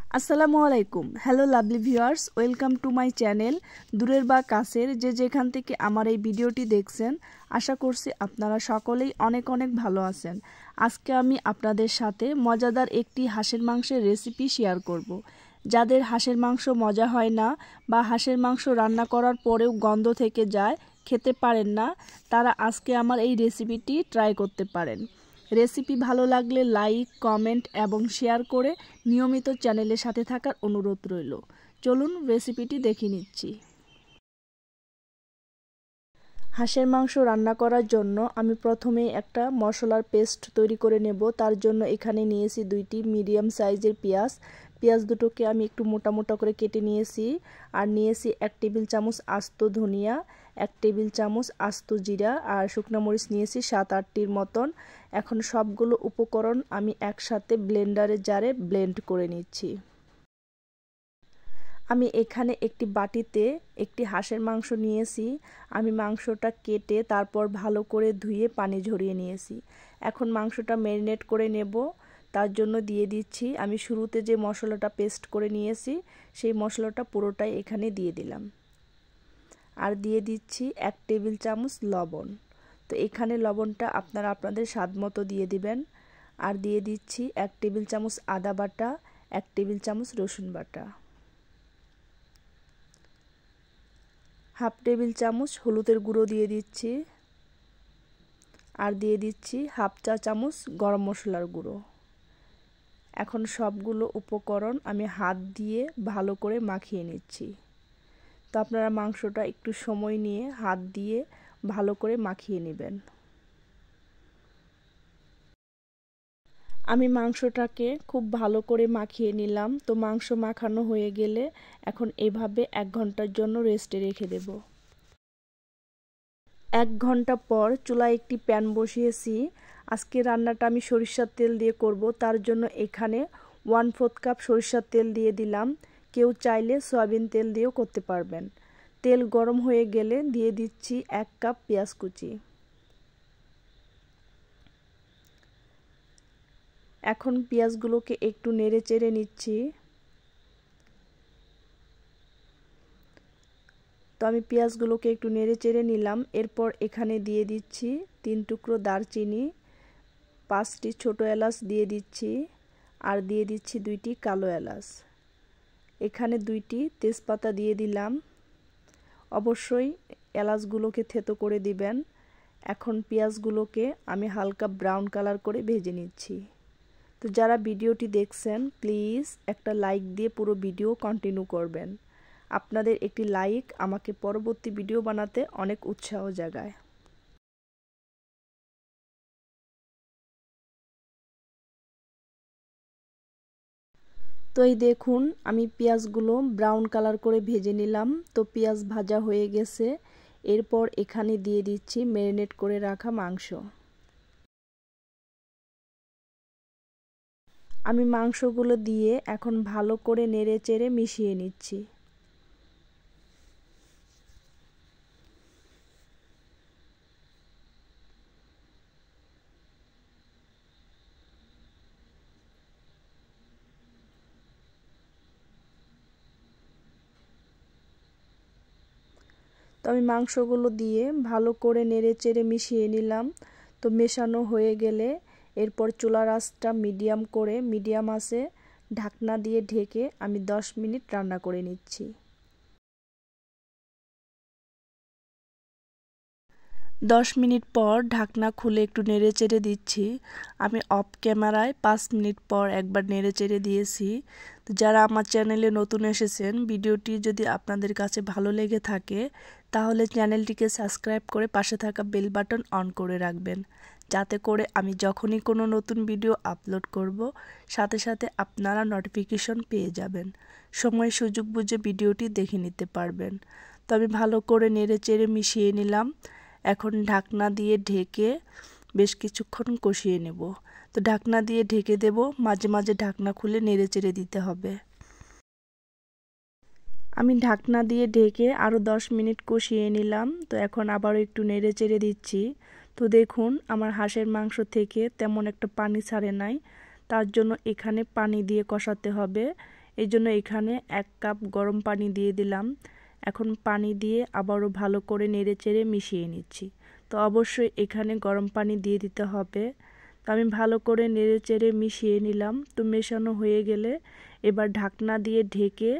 আসসালামু আলাইকুম। Hello lovely viewers, welcome to my channel. দূরের বা কাছের যে যেখান থেকে আমার এই ভিডিওটি দেখছেন, আশা করছি আপনারা সকলেই অনেক অনেক ভালো আছেন। আজকে আমি আপনাদের সাথে মজাদার একটি হাঁসের মাংসের রেসিপি শেয়ার করব। যাদের হাঁসের মাংস মজা হয় না বা হাঁসের মাংস রান্না করার পরেও গন্ধ থেকে যায়, খেতে পারেন না, তারা আজকে আমার এই রেসিপিটি ট্রাই করতে পারেন। রেসিপি ভালো লাগলে লাইক, কমেন্ট এবং শেয়ার করে নিয়মিত চ্যানেলের সাথে থাকার অনুরোধ রইল। চলুন রেসিপিটি দেখে নিচ্ছি। হাঁসের মাংস রান্না করার জন্য আমি প্রথমে একটা মশলার পেস্ট তৈরি করে নেব। তার জন্য এখানে নিয়েছি 2টি মিডিয়াম সাইজের পেঁয়াজ দুটোকে আমি একটু মোটা মোটা করে কেটে নিয়েছি। আর নিয়েছি 1 টেবিল চামচ আস্ত ধনিয়া, 1 টেবিল চামচ আস্ত জিরা, আর শুকনো মরিচ নিয়েছি 7-8টির মতন। এখন সবগুলো উপকরণ আমি একসাথে ব্লেন্ডারের জারে ব্লেন্ড করে নিচ্ছি। আমি এখানে একটি বাটিতে একটি হাঁসের মাংস নিয়েছি। আমি মাংসটা কেটে তারপর ভালো করে ধুয়ে পানি ঝরিয়ে নিয়েছি। এখন মাংসটা ম্যারিনেট করে নেব। তার জন্য দিয়ে দিচ্ছি আমি শুরুতে যে মশলাটা পেস্ট করে নিয়েছি, সেই মশলাটা পুরোটাই এখানে দিয়ে দিলাম। আর দিয়ে দিচ্ছি 1 টেবিল চামচ লবণ। তো এখানে লবণটা আপনারা আপনাদের স্বাদ মতো দিয়ে দিবেন। আর দিয়ে দিচ্ছি 1 টেবিল চামচ আদা বাটা, 1 টেবিল চামচ রসুন বাটা, 1/2 টেবিল চামচ হলুদের গুঁড়ো দিয়ে দিচ্ছি। আর দিয়ে দিচ্ছি 1/2 চা চামচ গরম মশলার গুঁড়ো। এখন সবগুলো উপকরণ আমি হাত দিয়ে ভালো করে মাখিয়ে নিচ্ছি। তো আপনারা মাংসটা একটু সময় নিয়ে হাত দিয়ে ভালো করে মাখিয়ে নেবেন। আমি মাংসটাকে খুব ভালো করে মাখিয়ে নিলাম। তো মাংস মাখানো হয়ে গেলে এখন এভাবে 1 ঘন্টার জন্য রেস্টে রেখে দেব। 1 ঘন্টা পর চুলায় একটি প্যান বসিয়েছি। আজকে রান্নাটা আমি সরিষার তেল দিয়ে করব। তার জন্য এখানে 1/4 কাপ সরিষার তেল দিয়ে দিলাম। কেউ চাইলে সয়াবিন তেল দিয়েও করতে পারবেন। তেল গরম হয়ে গেলে দিয়ে দিচ্ছি 1 কাপ পেঁয়াজ কুচি। এখন পেঁয়াজগুলোকে একটু নেড়ে চেড়ে নিচ্ছি। তো আমি পেঁয়াজগুলোকে একটু নেড়ে চেড়ে নিলাম। এরপর এখানে দিয়ে দিচ্ছি 3 টুকরো দারচিনি, 5টি ছোট এলাচ দিয়ে দিচ্ছি। আর দিয়ে দিচ্ছি 2টি কালো এলাচ। এখানে 2টি তেজপাতা দিয়ে দিলাম। অবশ্যই এলাচগুলোকে থেতো করে দিবেন। এখন পেঁয়াজগুলোকে আমি হালকা ব্রাউন কালার করে ভেজে নিচ্ছি। তো যারা ভিডিওটি দেখছেন, প্লিজ একটা লাইক দিয়ে পুরো ভিডিও কন্টিনিউ করবেন। আপনাদের একটি লাইক আমাকে পরবর্তী ভিডিও বানাতে অনেক উৎসাহ জাগায়। তো এই দেখুন আমি পেঁয়াজগুলো ব্রাউন কালার করে ভেজে নিলাম। তো পেঁয়াজ ভাজা হয়ে গেছে। এরপর এখানে দিয়ে দিচ্ছি ম্যারিনেট করে রাখা মাংস। আমি মাংসগুলো দিয়ে এখন ভালো করে নেড়ে চেড়ে মিশিয়ে নিচ্ছি। তো আমি মাংসগুলো দিয়ে ভালো করে নেড়ে চেড়ে মিশিয়ে নিলাম। তো মেশানো হয়ে গেলে এরপর চুলার আঁচটা মিডিয়াম আঁচে ঢাকনা দিয়ে ঢেকে আমি 10 মিনিট রান্না করে নিচ্ছি। 10 মিনিট পর ঢাকনা খুলে একটু নেড়ে চেড়ে দিচ্ছি। আমি অফ ক্যামেরায় 5 মিনিট পর একবার নেড়ে চেড়ে দিয়েছি। তো যারা আমার চ্যানেলে নতুন এসেছেন, ভিডিওটি যদি আপনাদের কাছে ভালো লেগে থাকে তাহলে চ্যানেলটিকে সাবস্ক্রাইব করে পাশে থাকা বেল বাটন অন করে রাখবেন, যাতে করে আমি যখনই কোনো নতুন ভিডিও আপলোড করব সাথে সাথে আপনারা নোটিফিকেশন পেয়ে যাবেন। সময় সুযোগ বুঝে ভিডিওটি দেখে নিতে পারবেন। তো আমি ভালো করে নেড়ে চেড়ে মিশিয়ে নিলাম। এখন ঢাকনা দিয়ে ঢেকে বেশ কিছুক্ষণ কষিয়ে নেব। তো ঢাকনা দিয়ে ঢেকে দেব, মাঝে মাঝে ঢাকনা খুলে নেড়ে চেড়ে দিতে হবে। আমি ঢাকনা দিয়ে ঢেকে আরও 10 মিনিট কষিয়ে নিলাম। তো এখন আবারও একটু নেড়ে চেড়ে দিচ্ছি। তো দেখুন আমার হাঁসের মাংস থেকে তেমন একটা পানি ছাড়ে নাই। তার জন্য এখানে পানি দিয়ে কষাতে হবে। এই জন্য এখানে 1 কাপ গরম পানি দিয়ে দিলাম। এখন পানি দিয়ে আবারও ভালো করে নেড়েচেড়ে মিশিয়ে নিচ্ছি। তো অবশ্যই এখানে গরম পানি দিয়ে দিতে হবে। তো আমি ভালো করে নেড়েচেড়ে মিশিয়ে নিলাম। তো মেশানো হয়ে গেলে এবার ঢাকনা দিয়ে ঢেকে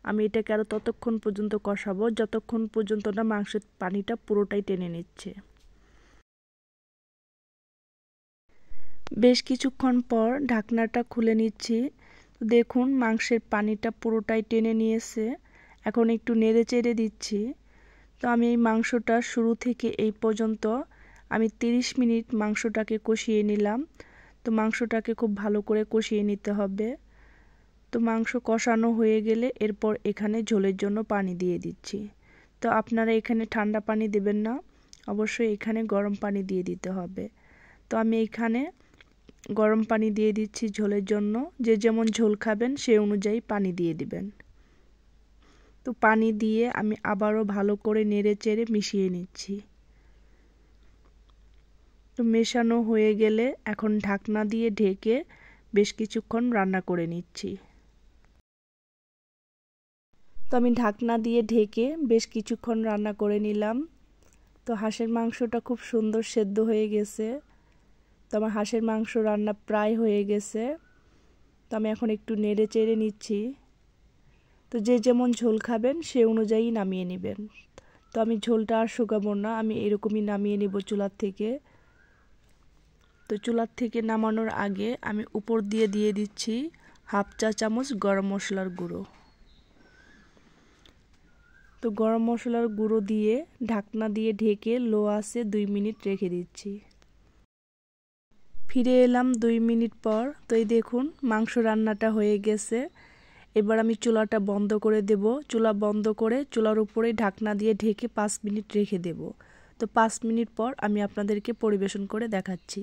আমি এটাকে আরও ততক্ষণ পর্যন্ত কষাবো যতক্ষণ পর্যন্ত না মাংসের পানিটা পুরোটাই টেনে নিচ্ছে। বেশ কিছুক্ষণ পর ঢাকনাটা খুলে নিচ্ছি। দেখুন মাংসের পানিটা পুরোটাই টেনে নিয়েছে। এখন একটু নেড়েচেড়ে দিচ্ছি। তো আমি এই মাংসটা শুরু থেকে এই পর্যন্ত আমি 30 মিনিট মাংসটাকে কষিয়ে নিলাম। তো মাংসটাকে খুব ভালো করে কষিয়ে নিতে হবে। তো মাংস কষানো হয়ে গেলে এরপর এখানে ঝোলের জন্য পানি দিয়ে দিচ্ছি। তো আপনারা এখানে ঠান্ডা পানি দেবেন না, অবশ্যই এখানে গরম পানি দিয়ে দিতে হবে। তো আমি এখানে গরম পানি দিয়ে দিচ্ছি ঝোলের জন্য। যে যেমন ঝোল খাবেন সেই অনুযায়ী পানি দিয়ে দিবেন। তো পানি দিয়ে আমি আবারও ভালো করে নেড়েচেড়ে মিশিয়ে নিচ্ছি। তো মেশানো হয়ে গেলে এখন ঢাকনা দিয়ে ঢেকে বেশ কিছুক্ষণ রান্না করে নিচ্ছি। তো আমি ঢাকনা দিয়ে ঢেকে বেশ কিছুক্ষণ রান্না করে নিলাম। তো হাঁসের মাংসটা খুব সুন্দর সেদ্ধ হয়ে গেছে। তো আমার হাঁসের মাংস রান্না প্রায় হয়ে গেছে। তো আমি এখন একটু নেড়ে চেড়ে নিচ্ছি। তো যে যেমন ঝোল খাবেন সে অনুযায়ী নামিয়ে নেবেন। তো আমি ঝোলটা আর শুকাবো না, আমি এরকমই নামিয়ে নেব চুলার থেকে। তো চুলার থেকে নামানোর আগে আমি উপর দিয়ে দিচ্ছি 1/2 চা চামচ গরম মশলার গুঁড়ো। তো গরম মশলার গুঁড়ো দিয়ে ঢাকনা দিয়ে ঢেকে লো আঁচে 2 মিনিট রেখে দিচ্ছি। ফিরে এলাম 2 মিনিট পর। তো এই দেখুন মাংস রান্নাটা হয়ে গেছে। এবার আমি চুলাটা বন্ধ করে দেব। চুলা বন্ধ করে চুলার উপরে ঢাকনা দিয়ে ঢেকে 5 মিনিট রেখে দেব। তো 5 মিনিট পর আমি আপনাদেরকে পরিবেশন করে দেখাচ্ছি।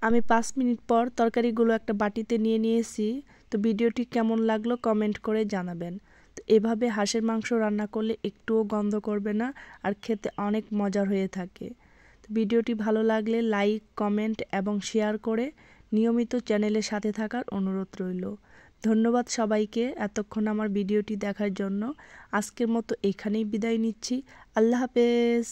আমি 5 মিনিট পর তরকারিগুলো একটা বাটিতে নিয়ে নিয়েছি। তো ভিডিওটি কেমন লাগলো কমেন্ট করে জানাবেন। তো এভাবে হাঁসের মাংস রান্না করলে একটুও গন্ধ করবে না, আর খেতে অনেক মজার হয়ে থাকে। তো ভিডিওটি ভালো লাগলে লাইক, কমেন্ট এবং শেয়ার করে নিয়মিত চ্যানেলের সাথে থাকার অনুরোধ রইল। ধন্যবাদ সবাইকে এতক্ষণ আমার ভিডিওটি দেখার জন্য। আজকের মতো এখানেই বিদায় নিচ্ছি। আল্লাহ হাফেজ।